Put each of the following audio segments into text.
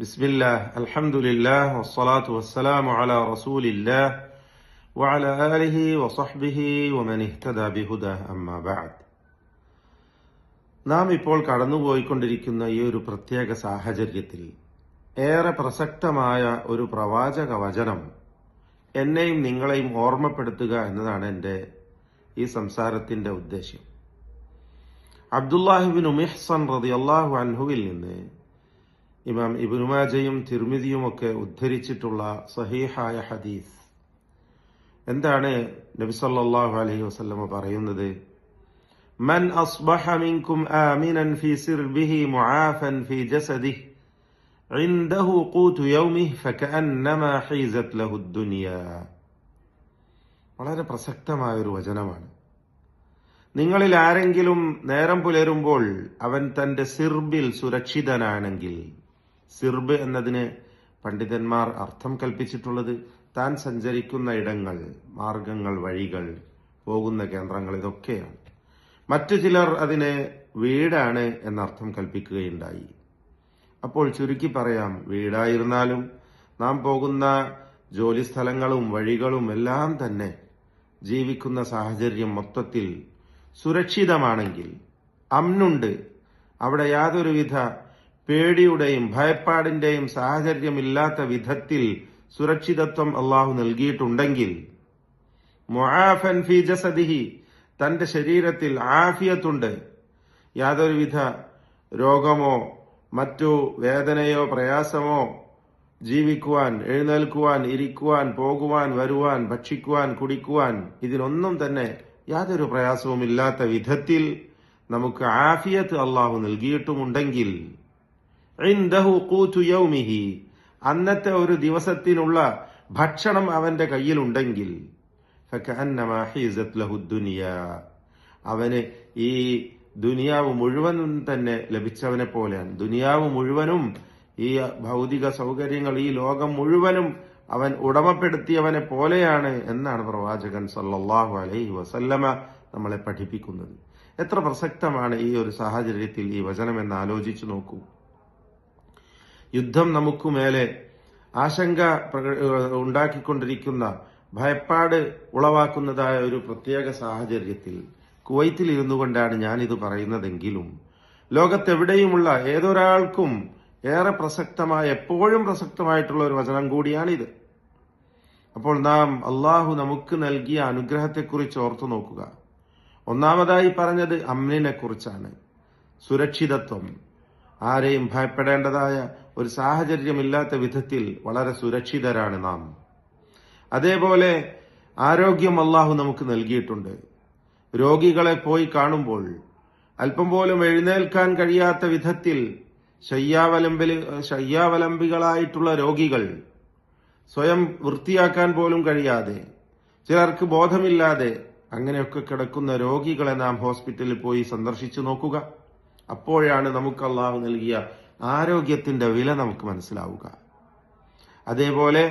ബിസ്മില്ലാഹ് അൽഹംദുലില്ലാഹ് വസ്സലാത്തു വസ്സലാമു അലാ റസൂലില്ലാഹ് വഅലാ ആലിഹി വസഹ്ബിഹി വമൻ ഇഹ്തദാ ബിഹുദാഹ് അമ്മാ ബഅദ്. നാം ഇപ്പോൾ കടന്നുപോയിക്കൊണ്ടിരിക്കുന്ന ഈ ഒരു പ്രത്യേക സാഹചര്യത്തിൽ ഏറെ പ്രസക്തമായ ഒരു പ്രവാചക വചനം എന്നെയും നിങ്ങളെയും ഓർമ്മപ്പെടുത്തുക എന്നതാണ് എൻ്റെ ഈ സംസാരത്തിന്റെ ഉദ്ദേശ്യം. അബ്ദുല്ലാഹിബ്നു മിഹ്സൻ റളിയല്ലാഹു അൻഹുവിൽ നിന്ന് ഇമാം ഇബ്നു മാജയും തിർമിദിയും ഒക്കെ ഉദ്ധരിച്ചിട്ടുള്ള സഹീഹായ ഹദീസ്. എന്താണ് നബി സല്ലല്ലാഹു അലൈഹി വസല്ലം പറയുന്നത്? മൻ അസ്ബഹ മിൻകും ആമിനൻ ഫീ സിർബിഹി മുആഫൻ ഫീ ജസദിഹി ഇൻദഹു ഖൂതു യൗമിഹി ഫകഅന്നമാ ഹീസത് ലഹു ദുനിയ. വളരെ പ്രസക്തമായ ഒരു വചനമാണ്. നിങ്ങളിൽ ആരെങ്കിലും നേരം പുലരുമ്പോൾ അവൻ തന്റെ സിർബിൽ സുരക്ഷിതനാണെങ്കിൽ, സിർബ് എന്നതിന് പണ്ഡിതന്മാർ അർത്ഥം കൽപ്പിച്ചിട്ടുള്ളത് താൻ സഞ്ചരിക്കുന്ന ഇടങ്ങൾ, മാർഗങ്ങൾ, വഴികൾ, പോകുന്ന കേന്ദ്രങ്ങൾ, ഇതൊക്കെയാണ്. മറ്റു ചിലർ അതിനെ വീടാണ് എന്നർത്ഥം കൽപ്പിക്കുകയുണ്ടായി. അപ്പോൾ ചുരുക്കി പറയാം, വീടായിരുന്നാലും നാം പോകുന്ന ജോലി സ്ഥലങ്ങളും വഴികളും എല്ലാം തന്നെ ജീവിക്കുന്ന സാഹചര്യം മൊത്തത്തിൽ സുരക്ഷിതമാണെങ്കിൽ, അമ്നുണ്ട്, അവിടെ യാതൊരുവിധ പേടിയുടെയും ഭയപ്പാടിന്റെയും സാഹചര്യമില്ലാത്ത വിധത്തിൽ സുരക്ഷിതത്വം അള്ളാഹു നൽകിയിട്ടുണ്ടെങ്കിൽ, മുആഫൻ ഫീ ജസദിഹി, തന്റെ ശരീരത്തിൽ ആഫിയത്തുണ്ട്, യാതൊരുവിധ രോഗമോ മറ്റു വേദനയോ പ്രയാസമോ, ജീവിക്കുവാൻ, എഴുന്നേൽക്കുവാൻ, ഇരിക്കുവാൻ, പോകുവാൻ, വരുവാൻ, ഭക്ഷിക്കുവാൻ, കുടിക്കുവാൻ, ഇതിനൊന്നും തന്നെ യാതൊരു പ്രയാസവും ഇല്ലാത്ത വിധത്തിൽ നമുക്ക് ആഫിയത്ത് അള്ളാഹു നൽകിയിട്ടുമുണ്ടെങ്കിൽ, ഇൻദഹു ഖൂതു യൗമിഹി, അന്നത്തെ ഒരു ദിവസത്തിനുള്ള ഭക്ഷണം അവന്റെ കയ്യിലുണ്ടെങ്കിൽ, ഫകഅന്നമാ ഹീസത് ലഹു ദുനിയ, അവന് ഈ ദുനിയാവ് മുഴുവനും തന്നെ ലഭിച്ചവനെ പോലെയാണ്. ദുനിയാവ് മുഴുവനും, ഈ ഭൗതിക സൗകര്യങ്ങൾ, ഈ ലോകം മുഴുവനും അവൻ ഉടമപ്പെടുത്തിയവനെ പോലെയാണ് എന്നാണ് പ്രവാചകൻ സല്ലല്ലാഹു അലൈഹി വസല്ലമ നമ്മളെ പഠിപ്പിക്കുന്നത്. എത്ര പ്രസക്തമാണ് ഈ ഒരു സാഹചര്യത്തിൽ ഈ വചനം എന്ന് ആലോചിച്ചു നോക്കൂ. യുദ്ധം നമുക്ക് മേലെ ആശങ്ക ഉണ്ടാക്കിക്കൊണ്ടിരിക്കുന്ന, ഭയപ്പാട് ഉളവാക്കുന്നതായ ഒരു പ്രത്യേക സാഹചര്യത്തിൽ കുവൈത്തിൽ ഇരുന്നു കൊണ്ടാണ് ഞാനിത് പറയുന്നതെങ്കിലും ലോകത്തെവിടെയുമുള്ള ഏതൊരാൾക്കും ഏറെ പ്രസക്തമായ, എപ്പോഴും പ്രസക്തമായിട്ടുള്ള ഒരു വചനം കൂടിയാണിത്. അപ്പോൾ നാം അള്ളാഹു നമുക്ക് നൽകിയ അനുഗ്രഹത്തെക്കുറിച്ച് ഓർത്തു നോക്കുക. ഒന്നാമതായി പറഞ്ഞത് അമ്നിനെ കുറിച്ചാണ്, സുരക്ഷിതത്വം. ആരെയും ഭയപ്പെടേണ്ടതായ ഒരു സാഹചര്യമില്ലാത്ത വിധത്തിൽ വളരെ സുരക്ഷിതരാണ് നാം. അതേപോലെ ആരോഗ്യം അള്ളാഹു നമുക്ക് നൽകിയിട്ടുണ്ട്. രോഗികളെ പോയി കാണുമ്പോൾ അല്പം പോലും എഴുന്നേൽക്കാൻ കഴിയാത്ത വിധത്തിൽ ശയ്യാവലംബികളായിട്ടുള്ള രോഗികൾ, സ്വയം വൃത്തിയാക്കാൻ പോലും കഴിയാതെ, ചിലർക്ക് ബോധമില്ലാതെ അങ്ങനെയൊക്കെ കിടക്കുന്ന രോഗികളെ നാം ഹോസ്പിറ്റലിൽ പോയി സന്ദർശിച്ചു നോക്കുക. അപ്പോഴാണ് നമുക്ക് അള്ളാഹു നൽകിയ ആരോഗ്യത്തിന്റെ വില നമുക്ക് മനസ്സിലാവുക. അതേപോലെ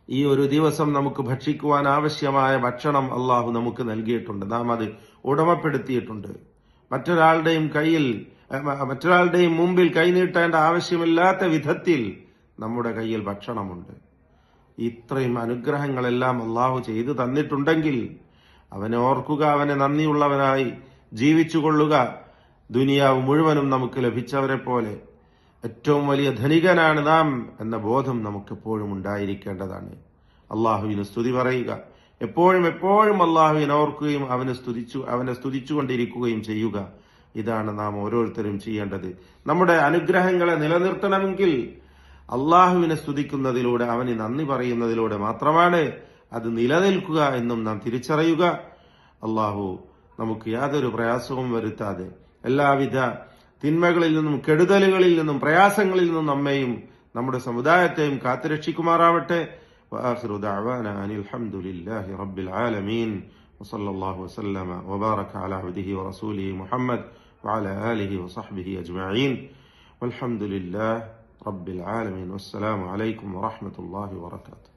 ഈ ഒരു ദിവസം നമുക്ക് ഭക്ഷിക്കുവാൻ ആവശ്യമായ ഭക്ഷണം അള്ളാഹു നമുക്ക് നൽകിയിട്ടുണ്ട്. നാം അത് ഉടമപ്പെടുത്തിയിട്ടുണ്ട്. മറ്റൊരാളുടെയും മുമ്പിൽ കൈനീട്ടേണ്ട ആവശ്യമില്ലാത്ത വിധത്തിൽ നമ്മുടെ കയ്യിൽ ഭക്ഷണമുണ്ട്. ഇത്രയും അനുഗ്രഹങ്ങളെല്ലാം അള്ളാഹു ചെയ്തു തന്നിട്ടുണ്ടെങ്കിൽ അവനെ ഓർക്കുക, അവനെ നന്ദിയുള്ളവനായി ജീവിച്ചുകൊള്ളുക. ദുനിയാവ് മുഴുവനും നമുക്ക് ലഭിച്ചവരെ പോലെ ഏറ്റവും വലിയ ധനികനാണ് നാം എന്ന ബോധം നമുക്കെപ്പോഴും ഉണ്ടായിരിക്കേണ്ടതാണ്. അള്ളാഹുവിന് സ്തുതി പറയുക, എപ്പോഴും അള്ളാഹുവിനെ ഓർക്കുകയും അവനെ സ്തുതിച്ചുകൊണ്ടിരിക്കുകയും ചെയ്യുക. ഇതാണ് നാം ഓരോരുത്തരും ചെയ്യേണ്ടത്. നമ്മുടെ അനുഗ്രഹങ്ങളെ നിലനിർത്തണമെങ്കിൽ അള്ളാഹുവിനെ സ്തുതിക്കുന്നതിലൂടെ, അവന് നന്ദി പറയുന്നതിലൂടെ മാത്രമാണ് അത് നിലനിൽക്കുക എന്നും നാം തിരിച്ചറിയുക. അള്ളാഹു നമുക്ക് യാതൊരു പ്രയാസവും വരുത്താതെ എല്ലാവിധ തിന്മകളിൽ നിന്നും, കെടുതലുകളിൽ നിന്നും, പ്രയാസങ്ങളിൽ നിന്നും നമ്മെയും നമ്മുടെ സമുദായത്തെയും കാത്തുരക്ഷിക്കുമാറാവട്ടെ. وآخر دعوانا أن الحمد لله رب العالمين وصلى الله وسلم وبارك على عبده ورسوله محمد وعلى آله وصحبه أجمعين والحمد لله رب العالمين والسلام عليكم ورحمة الله وبركاته.